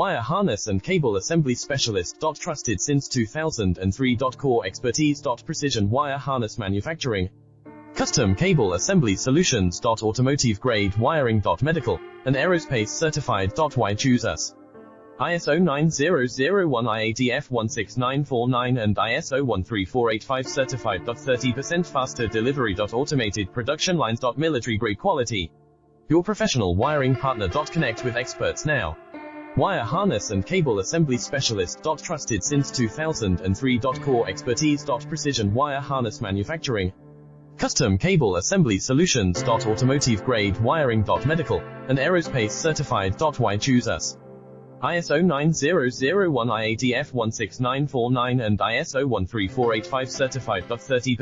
Wire harness and cable assembly specialist. Trusted since 2003. Core expertise. Precision wire harness manufacturing. Custom cable assembly solutions. Automotive grade wiring. Medical and aerospace certified. Why choose us? ISO 9001 IATF 16949 and ISO 13485 certified. 30% faster delivery. Automated production lines. Military grade quality. Your professional wiring partner. Connect with experts now. Wire harness and cable assembly specialist. Trusted since 2003. Core expertise. Precision wire harness manufacturing. Custom cable assembly solutions. Automotive grade wiring. Medical and aerospace certified. Why choose us? ISO 9001 IATF 16949 and ISO 13485 certified. 30%